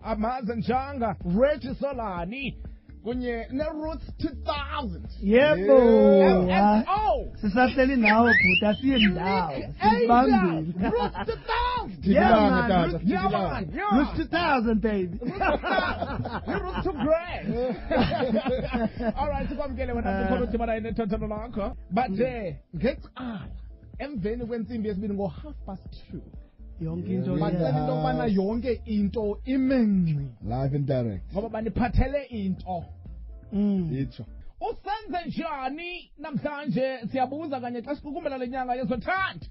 Amaze Njanga, Reggie Solani, kunye ne-Roots 2000. Yebo. Oh! Sisahleli nawe bhuti asiye ndawo. Sibambile. Roots 2000. Yeah, man. Roots 2000 baby. You're Roots too great. All right, sikwamkele wena sikhona ukuthi bana inethotholo lakho. But ngecala emveni kwensimbi yesibili ngo 2:30. Yonke into bacela into bana yonke into imengci live and direct ngoba baniphathele into itsho usenze njani namhlanje siyabuza kanye xa sikukumbela lenyanga yezothando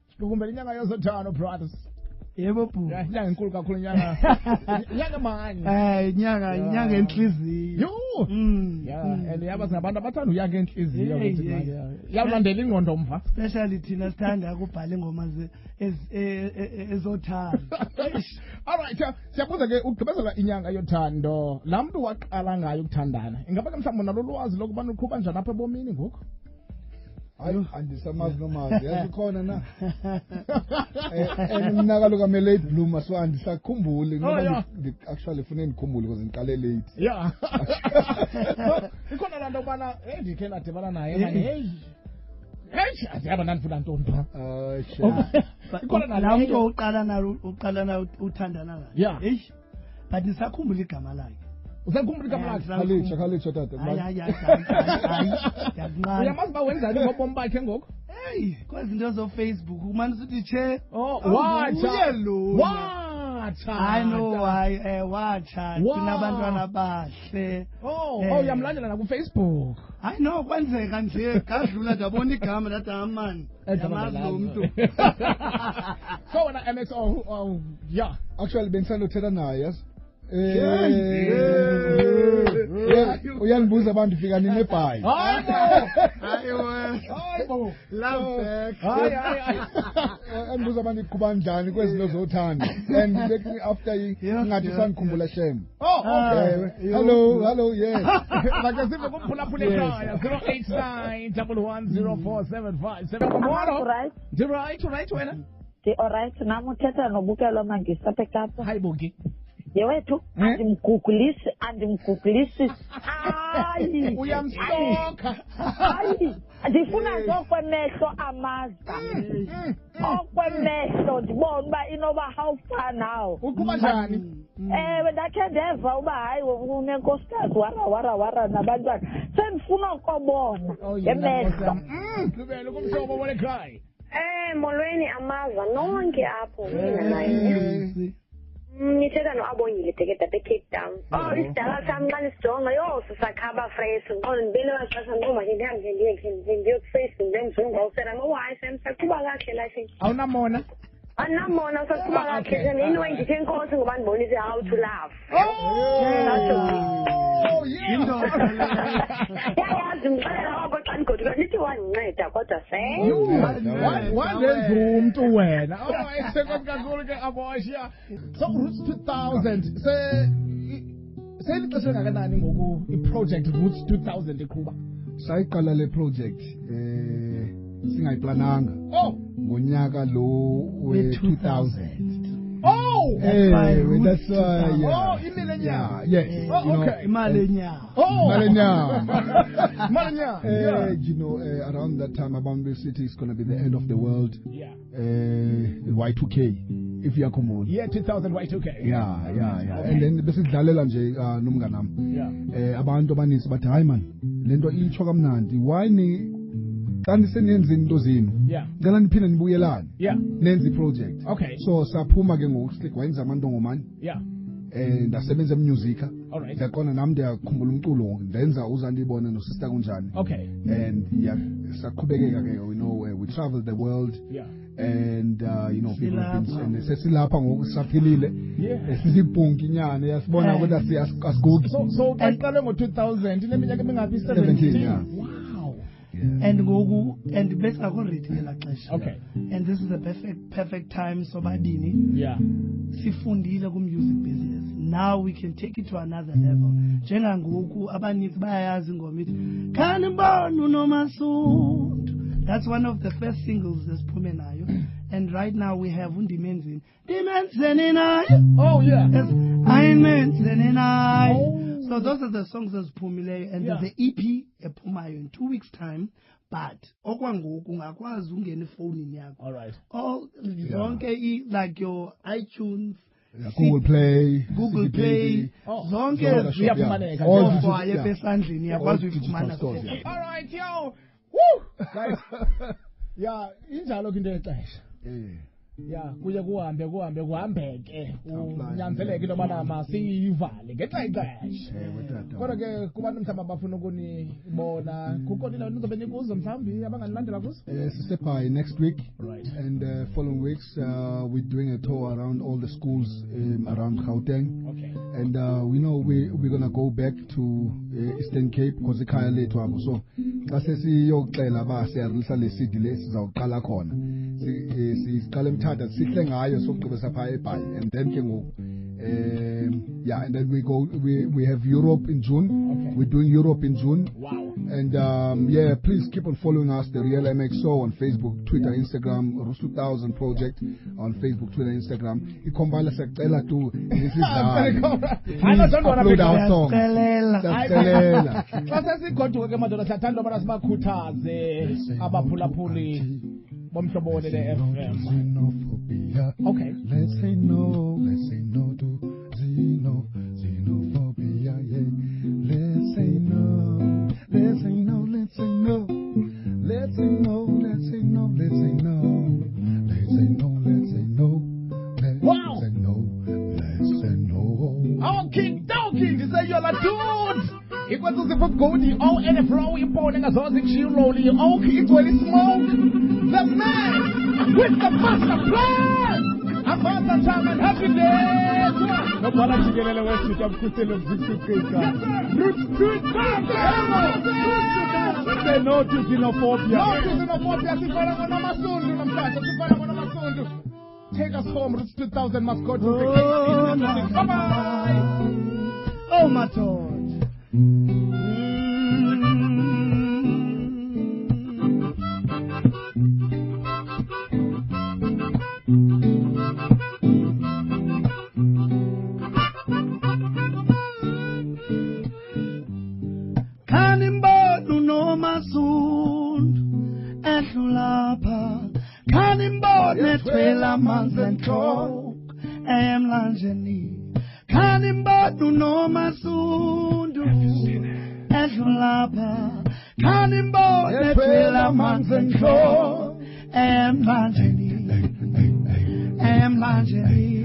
sikukumbela inyanga yezothando brothers yebo bhu inyanga enkulu kakhulu inyanga inyanga manje inyanga enhliziyo and yaba singabantu abathanda uyanga enhliziyo yalandela ingqondo mva especially thina sithanda ukubhala ingoma ezothando. All right, siyabuza ke ugqibezela inyanga yothando laa mntu waqala ngayo ukuthandana ingaba ke mhlawumbi nalo lwazi lokubana uqhuba njani apha ebomini ngoku hayi andisamazi nomazi yazikhona na mina kaloku ame late bloomer so andisakhumbuli ngoba actually fune ndikhumbule because ndiqale late ikhona laa nto yobana ndikhe ndadibana naye mani asiyaba ndandifuna ntonto laa mntu uqala na uthandana naye but ndisakhumbula igama lakhe usakhumbula igama lakhe Khalicha tata uyamazi uba wenzani ngobomi bakhe ngoku kwezi zinto zo-Facebook umane usithi tshe watsha hayi no watsha sinabantwana bahle uyamlandela nakufacebook hayi no kwenzeka nje kadlula ndabona igama ndathi amani yamazi lo mntu so wena MX actually bendisandothetha naye yazi uyandibuza abantu fika nini ebhayi andibuza abantu iqhuba njani kwezinto zothanda and after ingathi sandikhumbula shem hello yes bakhe sive kumphulaphula ekhaya 089110475 right wena alright nami uthetha nobukelo mangisa apha eKapa hayi Buki yewethu andimgugulisi hayi uyamsoka hayi ndifuna ngokwemehlo amaza okwemehlo ndibona uba inoba how far now uqhuba njani ewe ndakhe ndeva uba hayi unenkosikazi wara nabantwana sendifuna ukobona ngemehlo lubele kumhlobo walekhaya molweni amaza nonke apho mina naye nithetha no-Abongile Dekeda Cape Town isidala sami xa nisijonga sisakhaba fresh ndibele maxesha ndiqomba ke ndihambe ndiyokufacebook ndemzungu awusela hayi saqhuba kahle lahle awunamona andinamona usaqhuba kahle anyway ndithe enkosi ngoba ndibonise how to laugh yayazi ndixelela oko xa ndigoduka ndithi wandinceda kodwa wandenza umntu wena sekosi kakhulu ke abosha so Roots 2000 selixesha engakanani ngoku iproject Roots 2000 iqhuba sayiqala le project singayiplananga ngonyaka lo we-2000 that's why imalenyanga yes okay imalenyanga you know around that time Abambile City is going to be the end of the world Y2K if yakhumbula 2000 Y2K and then besidlalela nje nomnganami abantu abaninzi bathi hayi man lento itsho kamnandi why ni kanti senenza into zenu ngicela niphinde nibuyelane nenze iproject so saphuma ke ngoku wenza amantongomani ndasebenza emusica ndaqona nami ndiyakhumbula umculo ndenza uzandibona nosista kunjani and saqhubekeka ke we traveled the world and you know people and sesilapha ngoku saphilile sisibhunki nyane yasibona ukuthi asigugi so qaqale ngo2000 ineminyaka emingaphi 17 and ngoku and besingakho ready ngela xesha and this is a perfect time sobabini sifundile ku-music business now we can take it to another level njengangoku abaninzi bayayazi ingoma ithi khani mbona uNomasundu That's one of the first singles that's Pumenayo. And right now we have Undimenzin. Dimenzin I. Oh, yeah. Yes. I'm I. So those are the songs that's Pumile. And there's the EP, Pumayo, in 2 weeks' time. But, okwangoku ungakwazi ungena efonini yakho. All right. All zonke like your iTunes, Google Play, zonke ziyafumaneka. All besandleni yakwazi uyifumana. All right, yo. Woo! Guys. Yeah, injalo into exesha. Yeah, kuye kuhambeke unyanzeleke into yobana masiyivale ngenxa ixesha. Kodwa ke kubantu mhlawumbi abafuna ukunibona kukho nina nizobe nikuzo mhlawumbi abanganilandela kuzo. Sisepha next week. Right. And following weeks we're doing a tour around all the schools around Gauteng. Okay. And we know we're going to go back to Eastern Cape because ikhaya lethu apho. So xa sesiyoxela ba siyarelease le CD lesizawuqala khona. Siqale emthatha sihle ngayo sokugqibela pha eBhayi, and then ke ngoku and then we have Europe in June. Okay. We're doing Europe in June. Wow. And please keep on following us, the Real MXO on Facebook, Twitter, Instagram, Rus 2000 Project on Facebook, Twitter, Instagram. Ikombala siyacela tu this is upload our song. Xa sesigoduke ke madoda siyathanda ubana sibakhuthaze abaphulaphuli bomhlobo le FM. Okay. Let's say no to xenophobia, yeah. Let's say no. Wow. Okay, dokie, to say you're a dude. It was a goody, all and a flow, you pouring as all the chill rolling, okay, it's when it smoke. The man with the master plan. About the time and happiness. No one to get away with them, say no to xenophobia. No to xenophobia. Take us home, Roots 2000 mascot. Bye-bye. Oh, my God. Netwela manzentrok emlanjeni Kanimbodu no masundu Edulapa Kanimbodu netwela manzentrok emlanjeni Emlanjeni